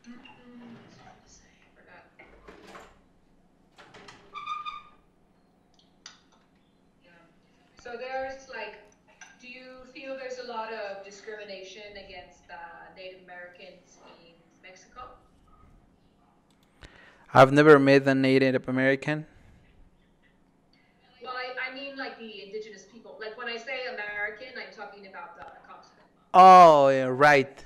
What was I going to say? I forgot. Yeah. So there's like, do you feel there's a lot of discrimination against Native Americans in Mexico? I've never met a Native American. Well, I mean like the indigenous people. Like when I say American, I'm talking about the continent. Oh, yeah, right.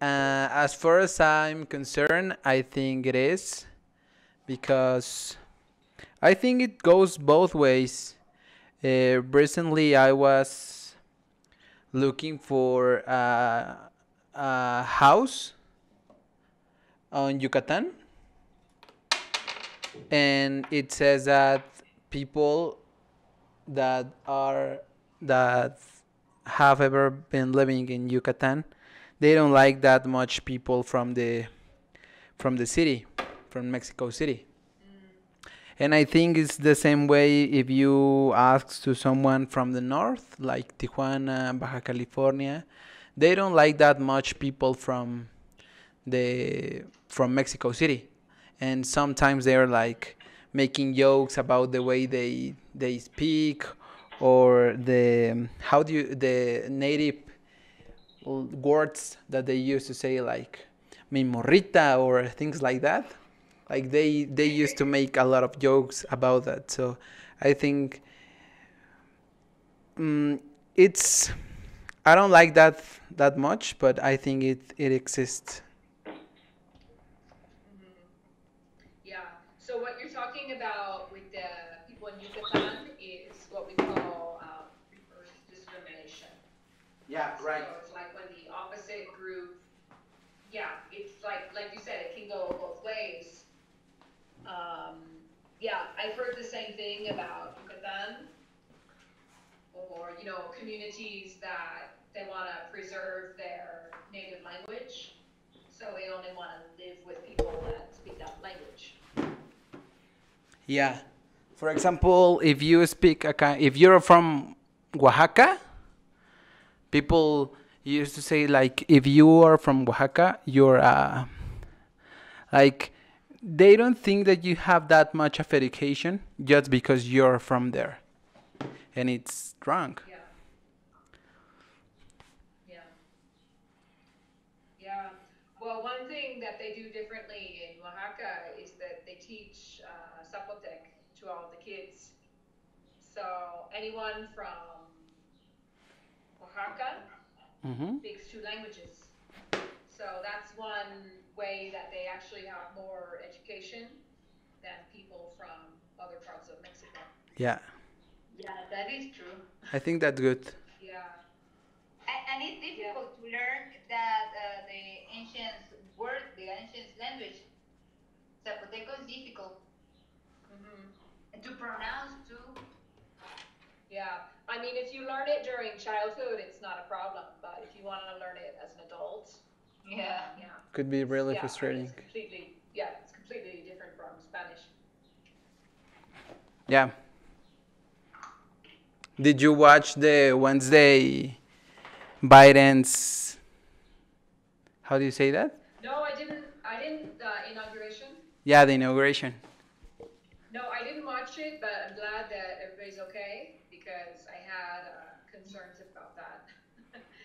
As far as I'm concerned, I think it is because I think it goes both ways. Recently, I was looking for a house on Yucatan, and it says that people that are that have ever been living in Yucatan, they don't like that much people from the city, from Mexico City. Mm, And I think it's the same way if you ask to someone from the north, like Tijuana, Baja California, they don't like that much people from Mexico City. And sometimes they're like making jokes about the way they speak or the how do you the native words that they used to say like mi morrita or things like that. Like they used to make a lot of jokes about that. So I think it's I don't like that much, but I think it exists. hmm. Yeah. So what you're talking about with the people in Yucatan is what we call reverse discrimination. Yeah, right. So it's like when the opposite group, yeah, it's like you said, it can go both ways. Yeah, I've heard the same thing about Yucatan or, communities that they want to preserve their native language. So they only want to live with people that speak that language. Yeah. For example, if you speak if you're from Oaxaca, people used to say like if you are from Oaxaca, you're like they don't think that you have that much of education just because you're from there, and it's wrong. Yeah, yeah, yeah. Well, one thing that they do differently in Oaxaca is that they teach Zapotec to all the kids. So anyone from Oaxaca Mm-hmm. speaks two languages. So that's one way that they actually have more education than people from other parts of Mexico. Yeah, Yeah, that is true. I think that's good. Yeah, And it's yeah, difficult to learn that the ancient word, the ancient language, Zapoteco is difficult hmm, and to pronounce too. yeah. I mean, if you learn it during childhood, it's not a problem. But if you want to learn it as an adult, Yeah. yeah, Could be really yeah. I mean, frustrating. it's completely different from Spanish. Yeah. Did you watch the Wednesday Biden's? How do you say that? No, I didn't. I didn't. Inauguration. Yeah, the inauguration. No, I didn't watch it, but I'm glad that everybody's okay because I had concerns about that.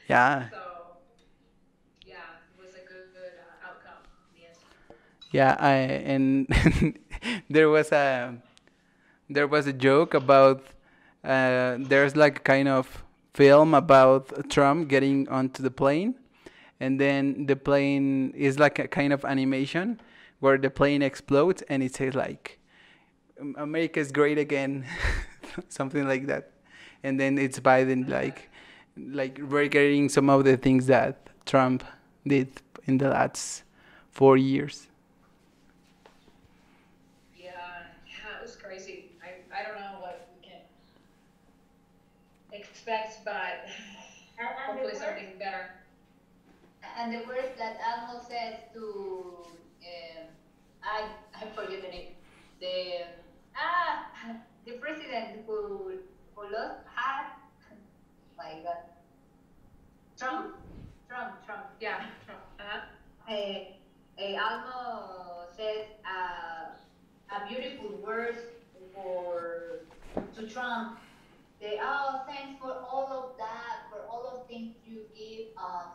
Yeah, So yeah, it was a good outcome in the end. yeah. I and there was a there was a joke about there's like a kind of film about Trump getting onto the plane, and then the plane is like a kind of animation where the plane explodes and it says like America's great again, something like that, and then it's Biden like regretting some of the things that Trump did in the last 4 years. Yeah, yeah, it was crazy. I don't know what we can expect, but And the hopefully words something better. that almost says to I forget the name. The ah the president who lost my God, Trump. Yeah, Trump. Uh-huh. Uh, Almo says a beautiful words for to Trump. They oh thanks for all of that, for all of things you give us,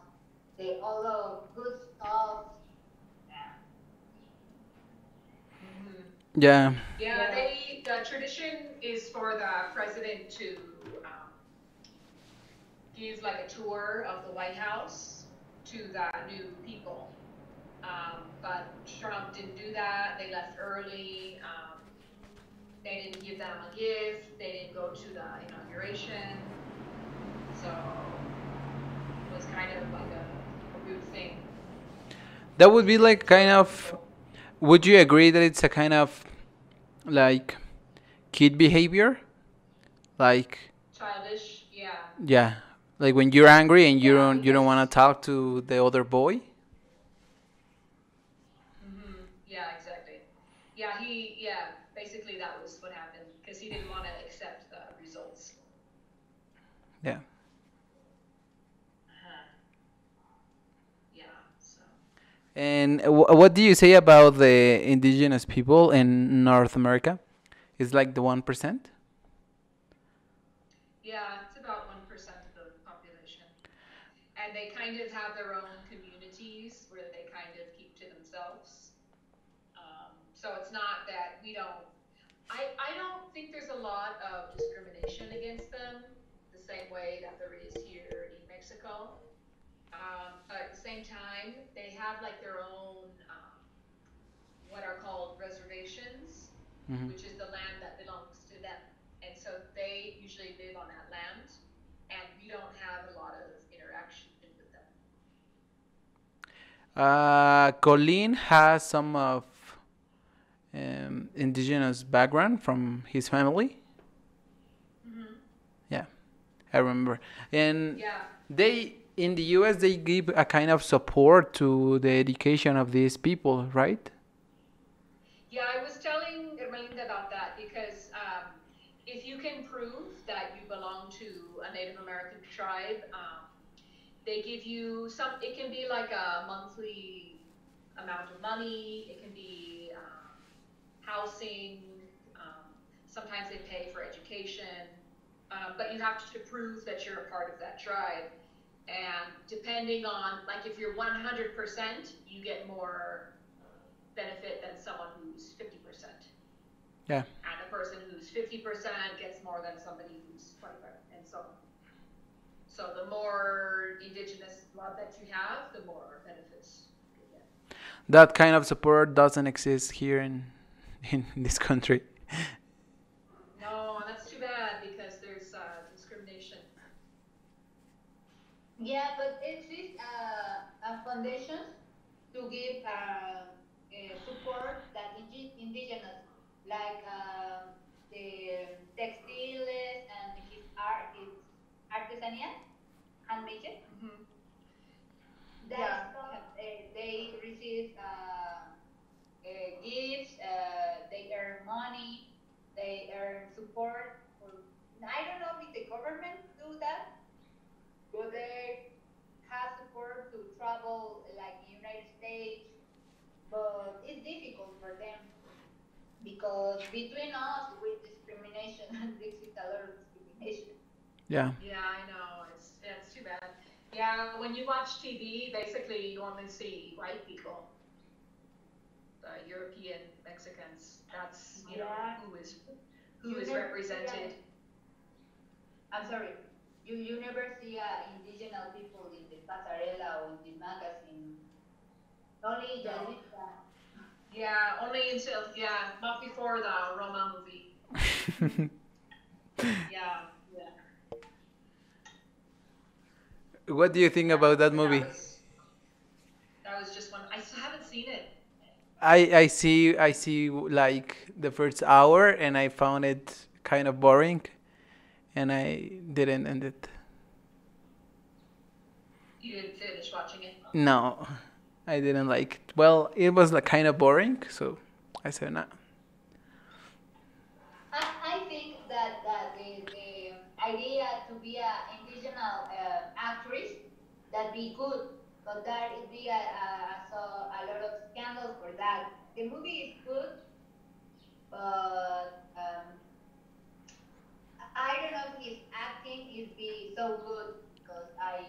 the all of good stuff. Yeah. Hmm. Yeah. Yeah, Yeah. the tradition is for the president to um, give like a tour of the White House to the new people. But Trump didn't do that. They left early. They didn't give them a gift. They didn't go to the inauguration. So it was kind of like a rude thing That would to be do like for kind the of. people. Would you agree that it's a kind of like kid behavior? Like, Childish, yeah. yeah, like when you're angry and you Yeah, don't because want to talk to the other boy. Hmm. Yeah, exactly. Yeah, basically that was what happened because he didn't want to accept the results. Yeah. Uh-huh. Yeah, so. And what do you say about the indigenous people in North America? It's like the 1%. Yeah, it's about 1% of the population. And they kind of have their own communities where they kind of keep to themselves. So it's not that we don't, I don't think there's a lot of discrimination against them the same way that there is here in Mexico. But at the same time, they have like their own, what are called reservations, Hmm. which is the land that belongs to them. And so they usually live on that land, and we don't have a lot of interaction with them. Colin has some of indigenous background from his family. Hmm. Yeah, I remember. And Yeah. they in the US they give a kind of support to the education of these people, right? Yeah, I was telling Ermelinda about that because if you can prove that you belong to a Native American tribe, they give you some, it can be like a monthly amount of money, it can be housing, sometimes they pay for education, but you have to prove that you're a part of that tribe. And depending on, like if you're 100%, you get more benefit than someone who's 50%. Yeah. And the person who's 50% gets more than somebody who's 25, and so on. So the more indigenous blood that you have, the more benefits you get. That kind of support doesn't exist here in this country. No, that's too bad because there's discrimination. yeah, but it exists a foundation to give support that indigenous, like the textiles and his art, his artisania, handmade. Hmm. That Yeah. stuff, they receive gifts, they earn money, they earn support. For, I don't know if the government do that, but they have support to travel like United States, but it's difficult for them because between us with discrimination and this is a lot of discrimination. Yeah. Yeah, I know. It's too bad. Yeah, when you watch TV, basically you only see white people, the European Mexicans. That's, Yeah, who you is never see represented. I'm sorry, you never see indigenous people in the pasarela or in the magazine. Only No. Yalitza. Yeah, only until, yeah, not before the Roma movie. Yeah, yeah, What do you think yeah. about that But movie? that was just one. I still haven't seen it. I see like the first hour and I found it kind of boring and I didn't end it. You didn't finish watching it. No, I didn't like it. Well, it was like kind of boring, so I said no. I think that the idea to be an indigenous actress that be good, but there it be so a lot of for that. The movie is good, but I don't know if his acting is be so good because I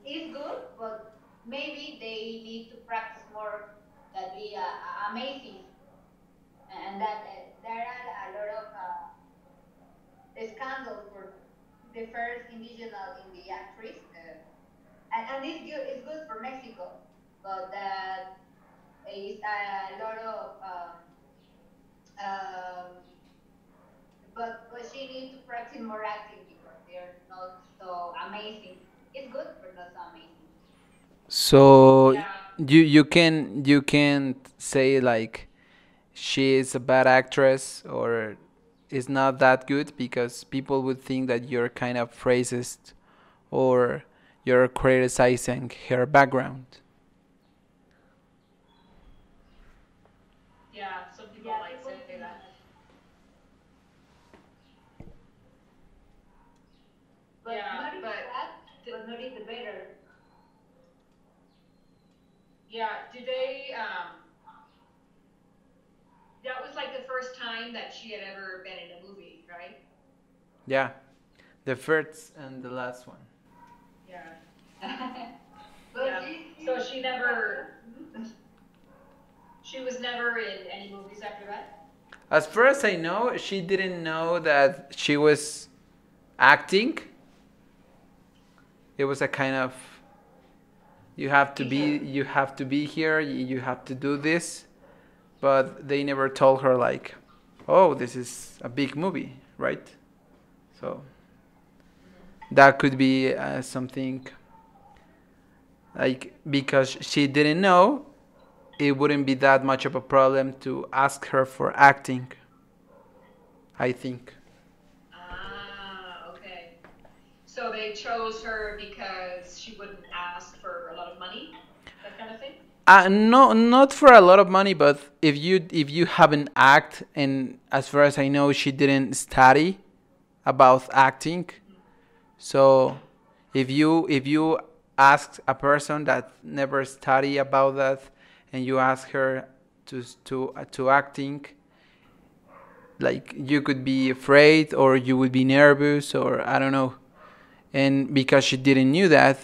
it's good, but maybe they need to practice more. That be amazing, and that there are a lot of scandals for the first indigenous in the actress, and it's good for Mexico, but that is a lot of um, but she needs to practice more acting because they're not so amazing. It's good, but not so amazing. So Yeah. you can't say like she is a bad actress or is not that good because people would think that you're kind of racist or you're criticizing her background. Yeah, some people Yeah, might people say think that. that, but Yeah, not is but bad, th- but not is the better. yeah, do they that was like the first time that she had ever been in a movie, right? Yeah, the first and the last one. Yeah. But Yeah. So she she's a never good. she was never in any movies after that? As far as I know, she didn't know that she was acting. It was a kind of Teaser. you have to be here, you have to do this, but they never told her like, "Oh, this is a big movie," right? So that could be something like because she didn't know, it wouldn't be that much of a problem to ask her for acting, I think. Ah, okay. So they chose her because she wouldn't ask for a lot of money, that kind of thing? No, not for a lot of money, but if you have an act, and as far as I know, she didn't study about acting. So, if you ask a person that never study about that, and you ask her to acting, like you could be afraid or you would be nervous or I don't know. And because she didn't knew that,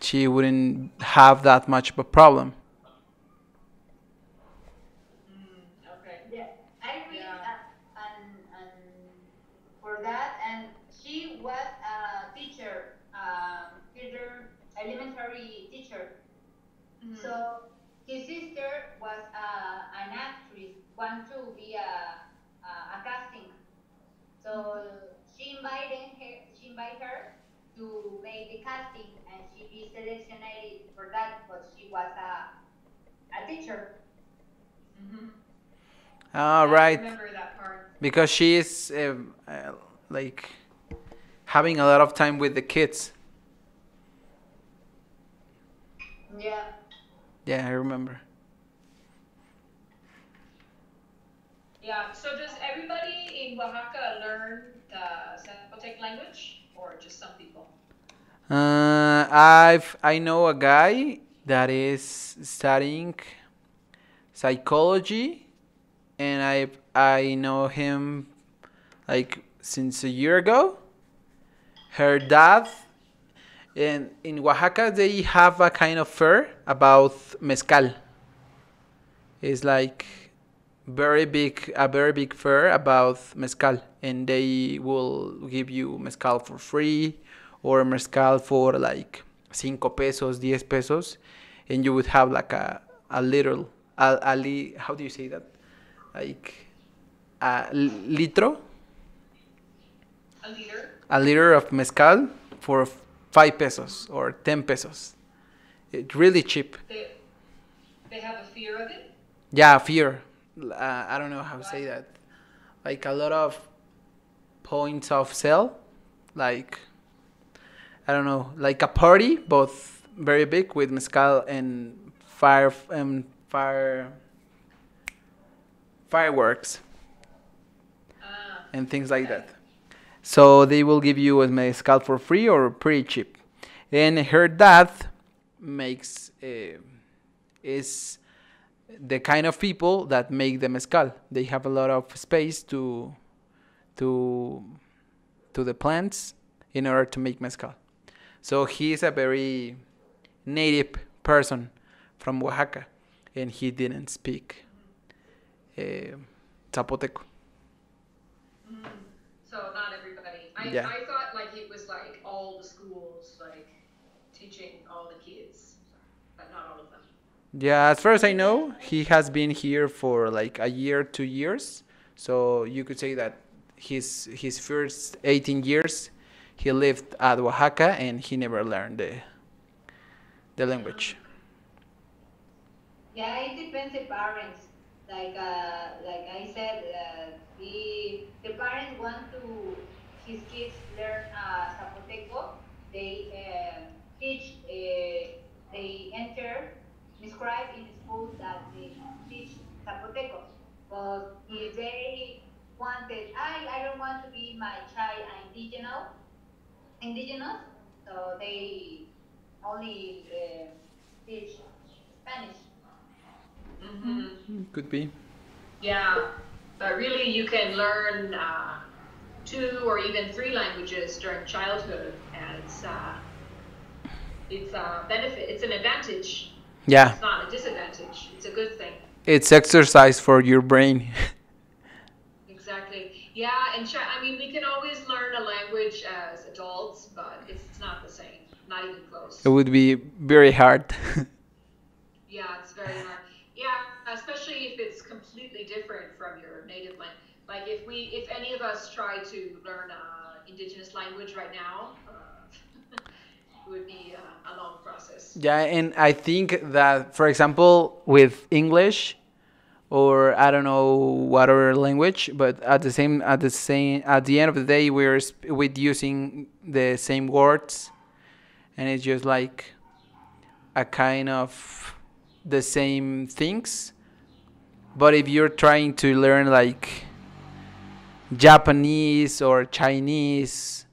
she wouldn't have that much of a problem. Okay. Yeah, I read Yeah. and for that, and she was a teacher, teacher, elementary teacher. Mhm. So his sister was an actress, want to be a casting. So she invited her to make the casting, and she be selected for that, but she was a teacher. Mhm. All Yeah, I right, remember that part. because she is like having a lot of time with the kids. Yeah. Yeah, I remember. Yeah. So does everybody in Oaxaca learn the Zapotec language, or just some people? I know a guy that is studying psychology, and I know him like since a year ago. Her dad, in Oaxaca they have a kind of fair about mezcal. It's like a very big fair about mezcal, and they will give you mezcal for free or mezcal for like 5 pesos, 10 pesos, and you would have like a little how do you say that, like a litro, A leader? a liter of mezcal for 5 pesos or 10 pesos. It's really cheap. They they have a fear of it? Yeah, fear. I don't know how to say What? that. Like a lot of points of sale. Like I don't know, like a party, both very big with mezcal and fireworks Ah, and things like okay. that. So they will give you a mezcal for free or pretty cheap. And her dad makes is the kind of people that make the mezcal. They have a lot of space to to the plants in order to make mezcal. So he is a very native person from Oaxaca, and he didn't speak uh, Zapoteco. Mm. So not everybody. Yeah. I thought like it was like all the schools like teaching all the kids, but not all of them. Yeah, as far as I know, he has been here for like a year, 2 years. So you could say that his first 18 years he lived at Oaxaca and he never learned the language. Okay. Yeah, it depends the parents. Like I said, the parents want to his kids learn Zapoteco. They teach. They enter describe in schools that they teach Zapoteco. But if they wanted, I don't want to be my child indigenous, so they only teach Spanish. Mm-hmm. Could be. Yeah, but really you can learn two or even three languages during childhood, and it's a benefit. It's an advantage. Yeah, It's not a disadvantage. It's a good thing. it's exercise for your brain. Exactly. Yeah, and I mean, we can always learn a language as adults, but it's not the same. Not even It close. would be very hard. Yeah, it's very hard. Yeah, especially if it's completely different from your native language. Like if any of us try to learn indigenous language right now, it would be a long process. Yeah, and I think that, for example, with English or I don't know what other language, but at the end of the day, with using the same words, and it's just like a kind of the same things. But if you're trying to learn like Japanese or Chinese,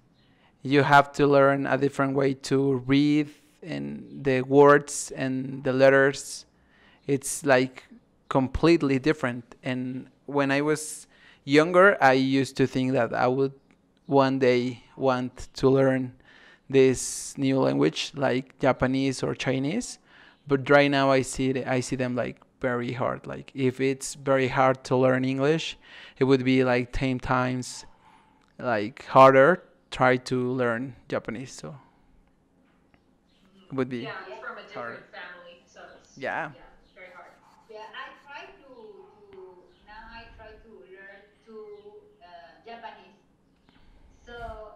you have to learn a different way to read and the words and the letters. It's like completely different. And when I was younger, I used to think that I would one day want to learn this new language like Japanese or Chinese. But right now I see them like very hard. Like if it's very hard to learn English, it would be like 10 times like harder try to learn Japanese. So it would be Yeah, it's Yeah, from a harder. different family, so it's Yeah. yeah, it's very hard. yeah. I try to now. I try to learn to Japanese. So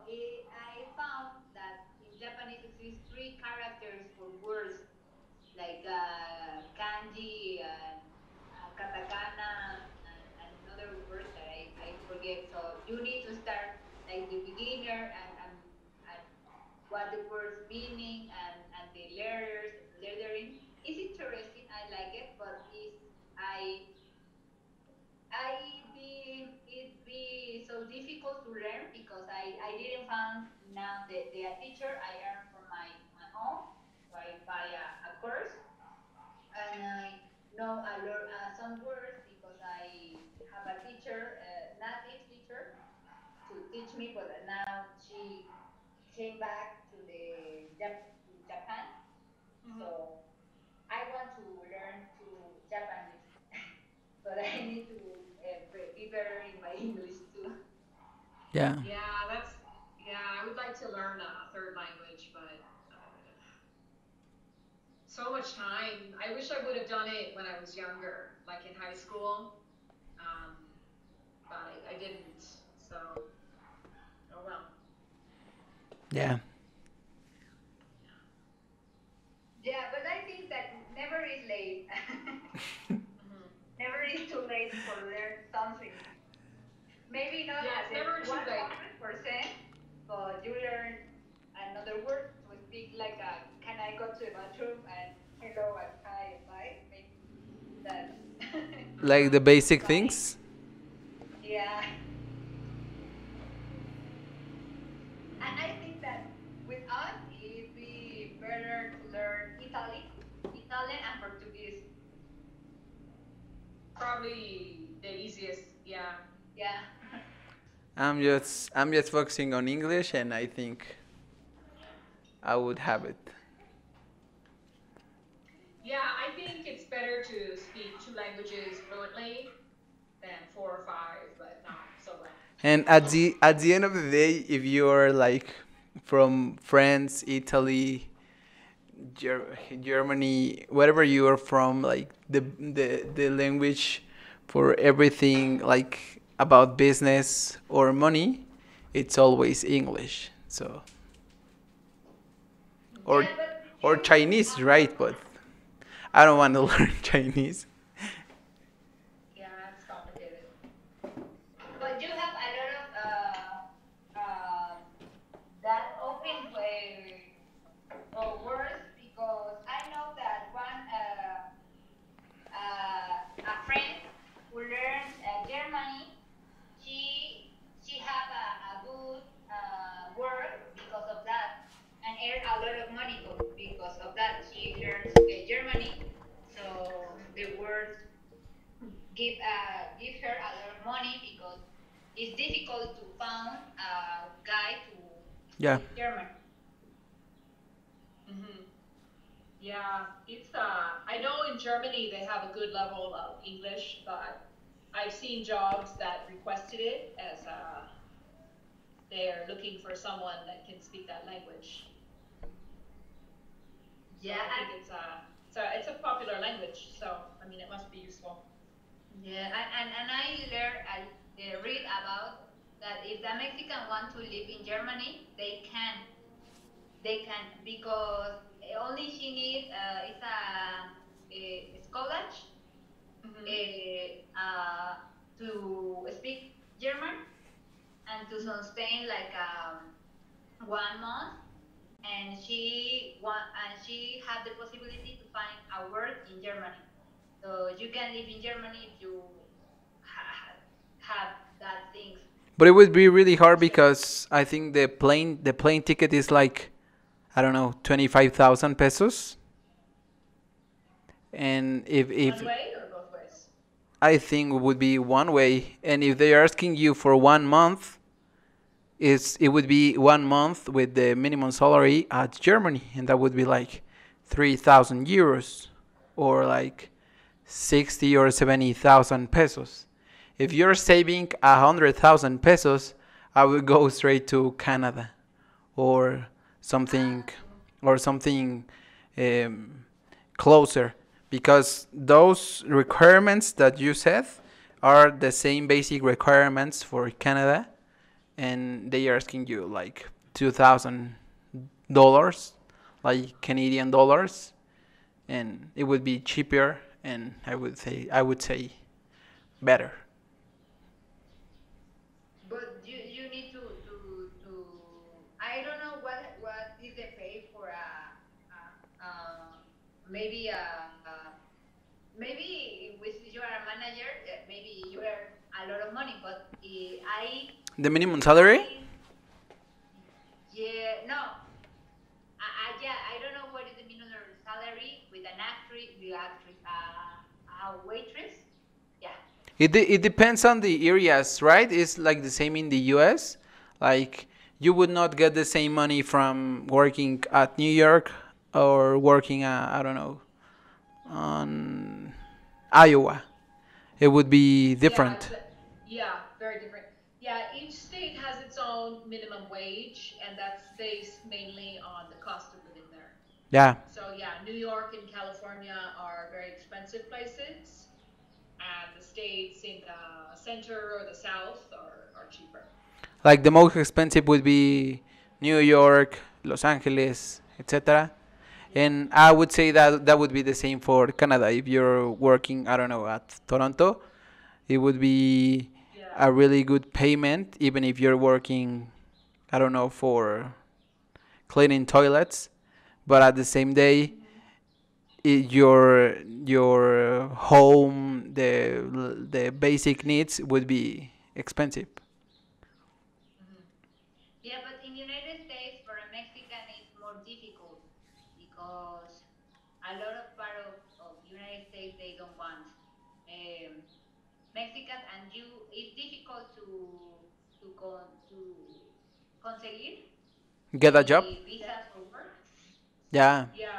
I found that in Japanese exists three characters for words like kanji and katakana and another word that I forget. So you need to start like the beginner and what the words meaning and the letters, lettering. It's interesting. I like it, but it's I be it be so difficult to learn because I didn't find now the teacher. I learned from my own. So I buy a course and I know I learn some words because I have a teacher, a native teacher, to teach me. But now she came back to to Japan, Hmm. so I want to learn to Japanese, but I need to be better in my English too. Yeah. Yeah, I would like to learn a third language, but so much time. I wish I would have done it when I was younger, like in high school, um, but I didn't. So, oh well. Yeah. Yeah, but I think that never is late. Hmm. Never is too late for learn something. Maybe not Yeah, at it's the never too late. 100%, but you learn another word to speak like a, can I go to the bathroom and hello and hi and bye? Maybe that Like Uh-huh. the basic fine. things. Yeah. And I think that with us, it'd be better to learn Italian and Portuguese is probably the easiest. Yeah. Yeah. I'm just focusing on English, and I think I would have it. Yeah, I think it's better to speak two languages fluently than four or five, but not so well. And at the end of the day, if you're like from France, Italy, Germany, wherever you are from, like the language for everything like about business or money, it's always English. So or Yeah, but or you, Chinese, right? But I don't want to learn Chinese. Yeah, it's complicated. but you have a lot of that open way words because I know that one a friend who learned Germany, she have a good work because of that and earn a lot of money because of that. She learns Germany, so the words give her a lot of money because it's difficult to find a guy to Yeah. speak German. Hmm. Yeah, it's I know in Germany they have a good level of English, but I've seen jobs that requested it as they're looking for someone that can speak that language. So Yeah, I think it's a popular language, so I mean it must be useful. yeah, and I learn I read about that if the Mexican want to live in Germany, they can because only she need is a college Hmm. to speak German and to sustain like 1 month, and she had the possibility to find a work in Germany. So you can live in Germany if you have that things. But it would be really hard because I think the plane ticket is like, I don't know, 25,000 pesos. And if One way or both ways? I think it would be one way, and if they are asking you for 1 month, it would be 1 month with the minimum salary at Germany, and that would be like 3,000 euros, or like 60 or 70,000 pesos. If you're saving 100,000 pesos, I would go straight to Canada, or something, or something um, closer, because those requirements that you said are the same basic requirements for Canada, and they are asking you like $2,000, like Canadian dollars, and it would be cheaper, and I would say better. But you need to I don't know what is the pay for maybe maybe with you are a manager maybe you earn a lot of money but The minimum salary? I yeah no yeah I don't know what is the minimum salary with an actress the actress a waitress yeah. It depends on the areas, right? It's like the same in the US. Like, you would not get the same money from working at New York or working at, I don't know, on Iowa. It would be Yeah, different. yeah, very different. Yeah, each state has its own minimum wage, and that's based mainly on the cost of living there. Yeah. So yeah, New York and California are very expensive places, and the states in the center or the south are cheaper. Like the most expensive would be New York, Los Angeles, etc. Yeah, And I would say that that would be the same for Canada. If you're working, I don't know, at Toronto, it would be yeah. a really good payment, even if you're working, I don't know, for cleaning toilets. But at the same day, Hmm. your home, the basic needs would be expensive. Hmm. Yeah, but in United States, for a Mexican, it's more difficult because a lot of part of United Mexicans, and you it's difficult to conseguir Get a job? the visas for work. Yeah. Yeah,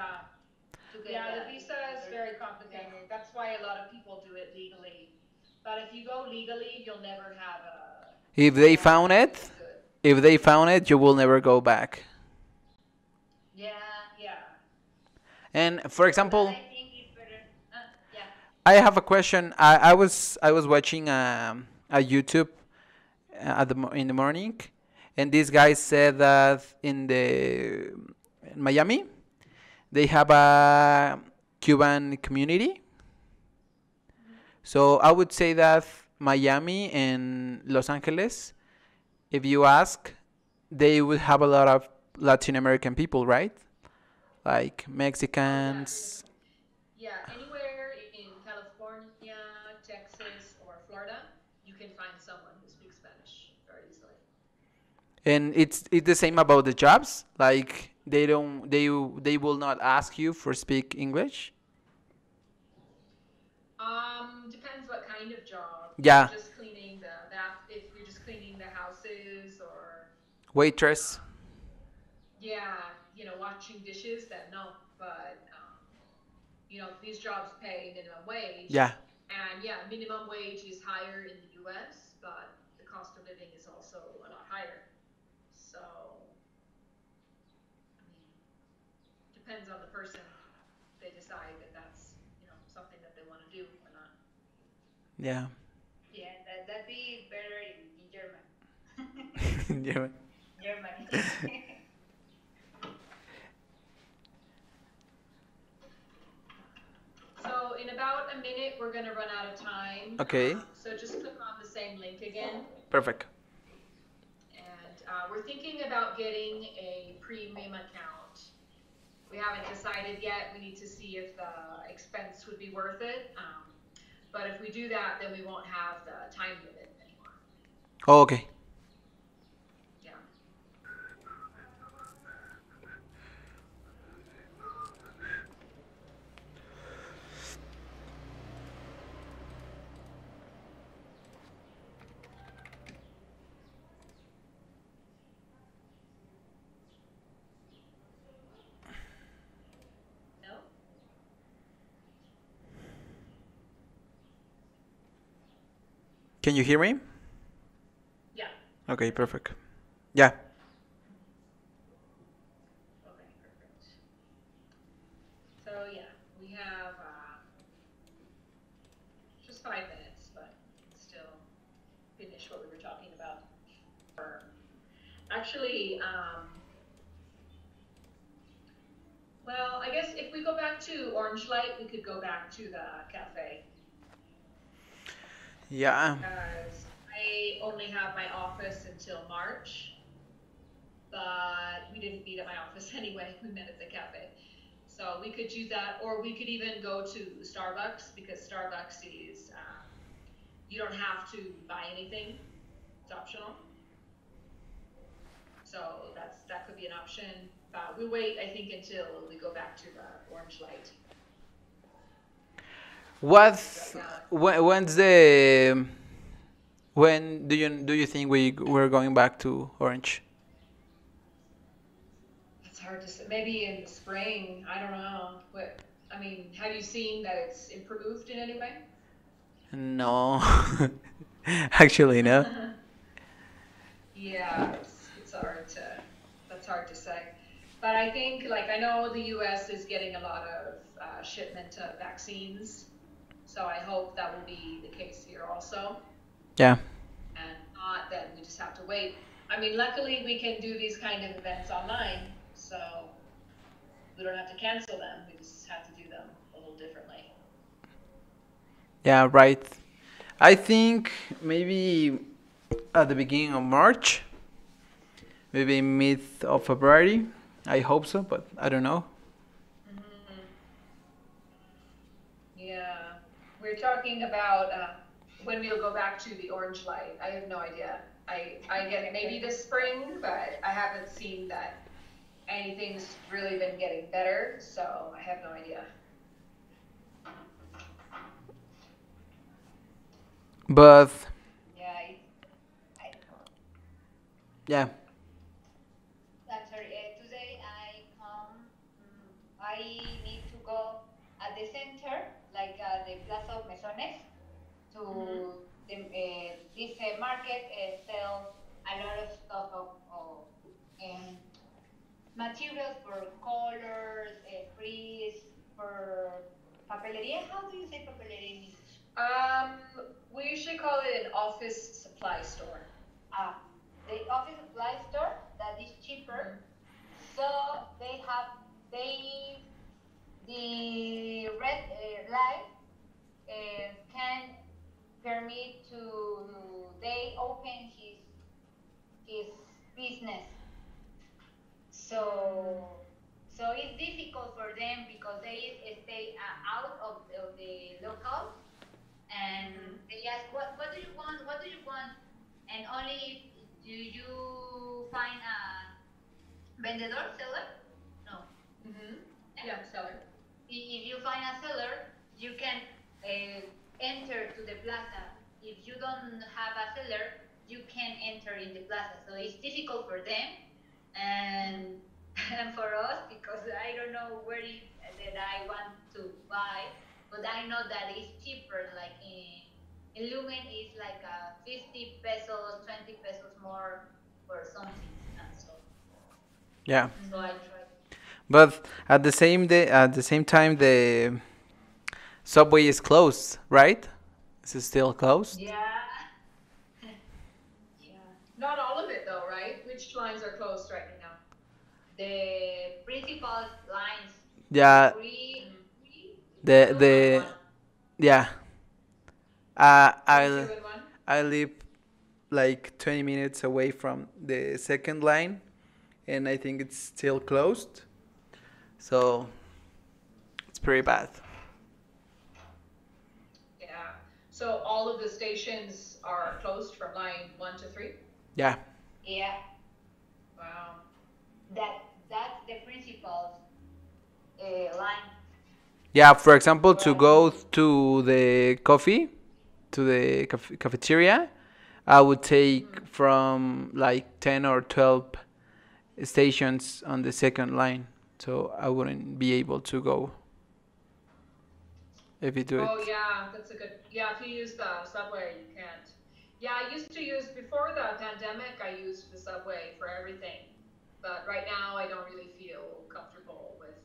To get yeah, the visa the is other, very yeah. complicated. That's why a lot of people do it legally. But if you go legally, you'll never have If a they job found that it, is good. if they found it, you will never go back. Yeah. Yeah. And for For that, example, I think it's better. Yeah. I have a question. I was watching a YouTube in the morning, and this guy said that in Miami they have a Cuban community. So I would say that Miami and Los Angeles, if you ask, they would have a lot of Latin American people, right? Like Oh yeah. Mexicans. Yeah, anywhere in California, Texas, or Florida, you can find someone who speaks Spanish very easily. And it's the same about the jobs. Like they will not ask you for speak English. Depends what kind of job. If you're Yeah, just cleaning the bath, if you're just cleaning the houses, or waitress. um, yeah, washing dishes, then no. But these jobs pay minimum wage, Yeah, and yeah, minimum wage is higher in the U.S., but the cost of living is also a lot higher. So, I mean, depends on the person. They decide that that's something that they want to do or not. yeah. Yeah, that'd be better in German. Yeah. Germany. So in about a minute, we're going to run out of time. Okay, So just click on the same link again. perfect. And we're thinking about getting a premium account. We haven't decided yet. We need to see if the expense would be worth it. But if we do that, then we won't have the time limit anymore. Oh, okay. Yeah. No? Can you hear me? Yeah. Okay, perfect. Yeah. Okay, perfect. So yeah, we have just 5 minutes, but still finish what we were talking about. Actually, well, I guess if we go back to Orange Light, we could go back to the cafe Yeah. because I only have my office until March, but we didn't meet at my office anyway. We met at the cafe. So we could use that, or we could even go to Starbucks because Starbucks is, you don't have to buy anything. It's optional. So that could be an option. We wait, I think, until we go back to the Orange Light. What's Right now, when's the when do you think we're going back to Orange? it's hard to say. Maybe in the spring. I don't know. I mean, have you seen that it's improved in any way? No. Actually, no. Yeah, it's hard to that's hard to say. But I think, like, I know the U.S. is getting a lot of shipment of vaccines, so I hope that will be the case here also. Yeah. And not, then we just have to wait. I mean, luckily we can do these kind of events online, so we don't have to cancel them. We just have to do them a little differently. Yeah, right. I think maybe at the beginning of March, maybe mid of February. I hope so, but I don't know. Hmm. Yeah, we're talking about when we'll go back to the Orange Light. I have no idea. I get maybe this spring, but I haven't seen that anything's really been getting better, so I have no idea. But Yeah, I, yeah, I'm sorry. Today I come. I need to go at the center, like the Plaza of Mesones, Mm-hmm. to this market sells a lot of stuff of um, materials for colors, frieze, for papelería. How do you say papelería in English? Um, we usually call it an office supply store. Ah, the office supply store that is cheaper. Mm-hmm. So they have they the red light can permit to they open his business. So so it's difficult for them because they stay out of the locals and Mm-hmm. they ask what do you want, what do you want, and only if do you find a vendedor seller, no, Mm-hmm. yeah. Yeah, seller. If you find a seller, you can uh, enter to the plaza. If you don't have a seller, you can enter in the plaza. So it's difficult for them and and for us because I don't know where that I want to buy, but I know that it's cheaper. Like in Lumen, it's like 50 pesos, 20 pesos more for something. yeah. So I Mm-hmm. try. But at the same time, the subway is closed, right? Is it still closed? Yeah, yeah. Not all of it though, right? Which lines are closed right now? The principal lines, Yeah, three, Mm-hmm. the two, and the one. yeah. Three, two, I and one. I live like 20 minutes away from the second line, and I think it's still closed. So it's pretty bad. Yeah. So all of the stations are closed from line 1 to 3. Yeah. Yeah, Wow. that's the principal line. Yeah, for example, to But go to the coffee, to the cafeteria, I would Mm-hmm. take from like 10 or 12 stations on the second line. So I wouldn't be able to go if you do Oh it. yeah, that's a good. Yeah, if you use the subway, you can't. Yeah, I used to use before the pandemic. I used the subway for everything, but right now I don't really feel comfortable with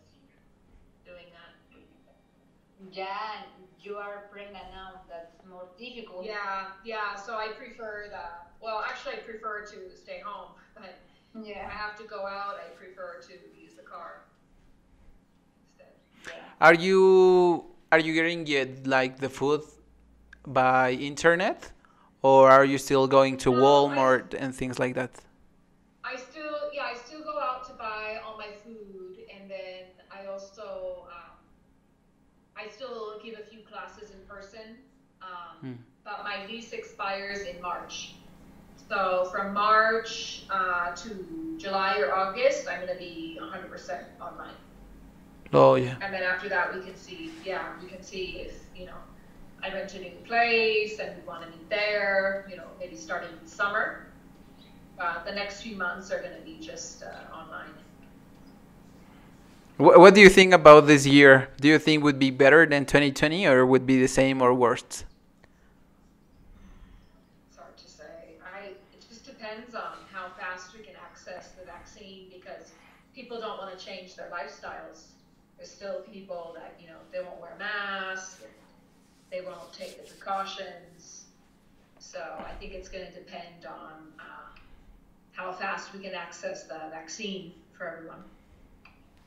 doing that. yeah, you are pregnant now. That's more difficult. Yeah, yeah. So I prefer the. Well, actually, I prefer to stay home, but if I Yeah, have to go out, I prefer to use the car instead. yeah. Are you getting it like the food by internet, or are you still going to No, Walmart and things like that? I still go out to buy all my food, and then I also I still give a few classes in person, Hmm. but my lease expires in March. So from March to July or August, I'm going to be 100% online. Oh yeah. And then after that, we can see if, I rent a new place and we want to meet there, maybe starting in summer. The next few months are going to be just online. What do you think about this year? Do you think would be better than 2020, or would be the same or worse? It's hard to say. It just depends on how fast we can access the vaccine because people don't want to change their lifestyles. There's still people that, they won't wear masks and they won't take the precautions. So I think it's going to depend on how fast we can access the vaccine for everyone.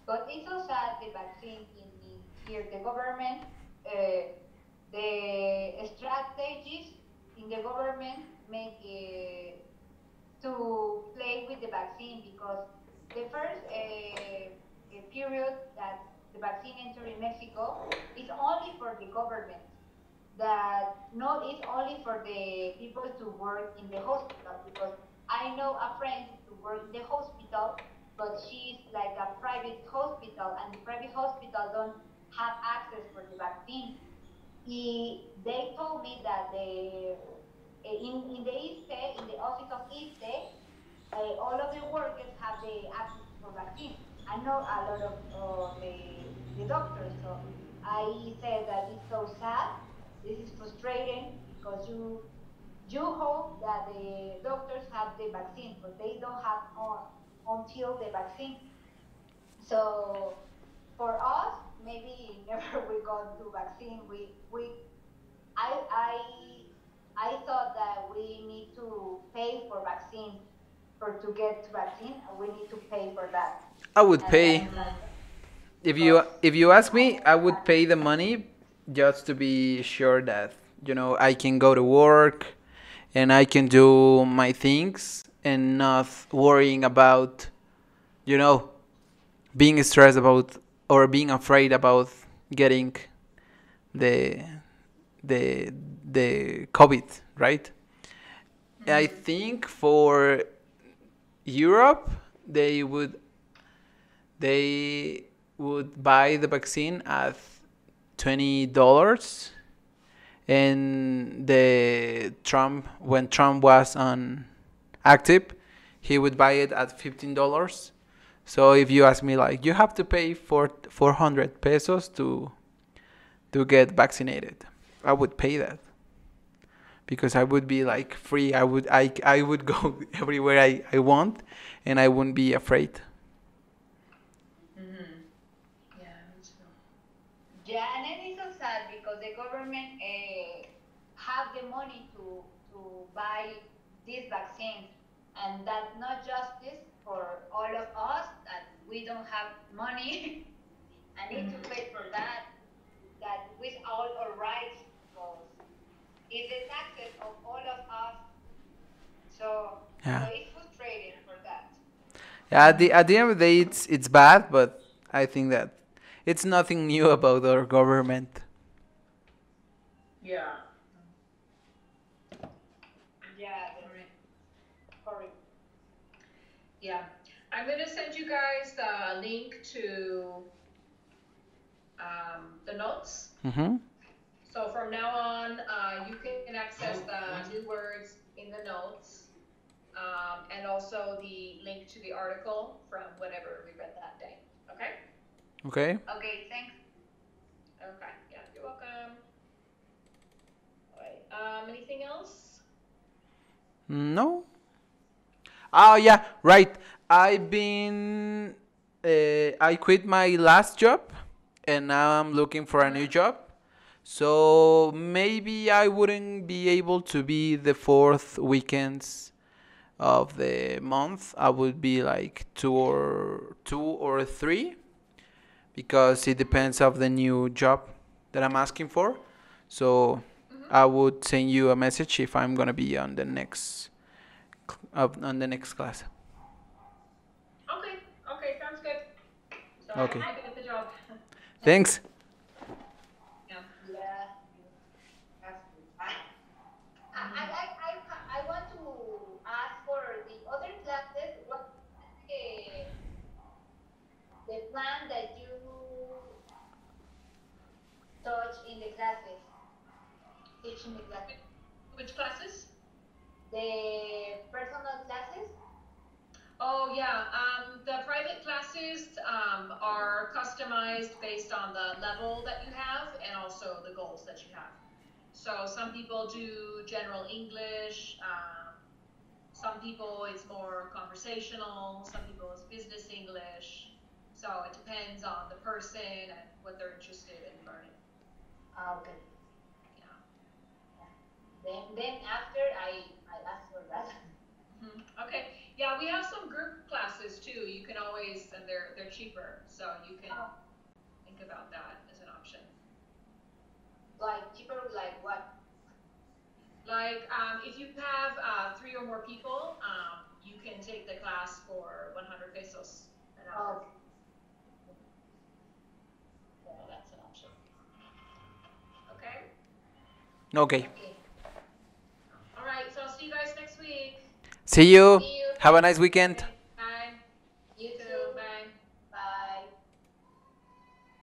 But it's also the vaccine in here. The government, uh, the strategies in the government make to play with the vaccine because the first period that the vaccine entered in Mexico is only for the government. That not is only for the people to work in the hospital because I know a friend to work in the hospital, but she's like a private hospital, and the private hospital don't have access for the vaccine. they told me that in the ISTE, in the office of ISTE, all of the workers have the access for vaccine. I know a lot of the doctors, so I said that it's so sad. This is frustrating because you hope that the doctors have the vaccine, but they don't have until the vaccine. So for us, maybe never we got to vaccine. I I I thought that we need to pay for vaccine for to get vaccine. We need to pay for that, I would and I pay. don't like If you ask me, I would pay the money just to be sure that I can go to work and I can do my things and not worrying about you know being stressed about or being afraid about getting the the the COVID, right? I think for Europe they would buy the vaccine at $20, and the Trump when Trump was on active, he would buy it at $15. So if you ask me, like, you have to pay for 400 pesos to get vaccinated, I would pay that because I would be like free. I would go everywhere I want, and I wouldn't be afraid. Yeah, me too. yeah, and it is so sad because the government have the money to buy these vaccines, and that's not justice for all of us that we don't have money and need to pay for that. That with all our rights, because it's the taxes of all of us. So Yeah. it's frustrating for that. Yeah, at the end of the day, it's bad, but I think that it's nothing new about our government. Yeah. Yeah, All right. correct. Yeah. I'm gonna send you guys the link to the notes. Mm-hmm. So from now on, you can access the new words in the notes, and also the link to the article from whatever we read that day. Okay? Okay. Okay, thanks. Okay. Yeah, you're welcome. All right. Anything else? No. Oh yeah, right. I've been. I quit my last job, and now I'm looking for a new job. So maybe I wouldn't be able to be the fourth weekends of the month. I would be like two or three, because it depends of the new job that I'm asking for. So I would send you a message if I'm gonna be on the next class. Okay. Okay. Sounds good. So Okay. I get the job. Thanks. Yeah. Yeah, that's good. I want to ask for the other classes. What the plan that you touch in the classes, teaching the classes, Which classes? the personal classes? Oh yeah, the private classes are customized based on the level that you have and also the goals that you have. So some people do general English, some people it's more conversational, some people it's business English. So it depends on the person and what they're interested in learning. Okay. Yeah. Then after I ask for that. Okay. Yeah, we have some group classes too. You can always, and they're cheaper, so you can think about that as an option. Like cheaper, like what? Like, if you have 3 or more people, you can take the class for 100 pesos an hour. Oh, So that's an option. Okay? Okay. okay. All right, so I'll see you guys next week. See you. See you. Have a nice weekend. Okay.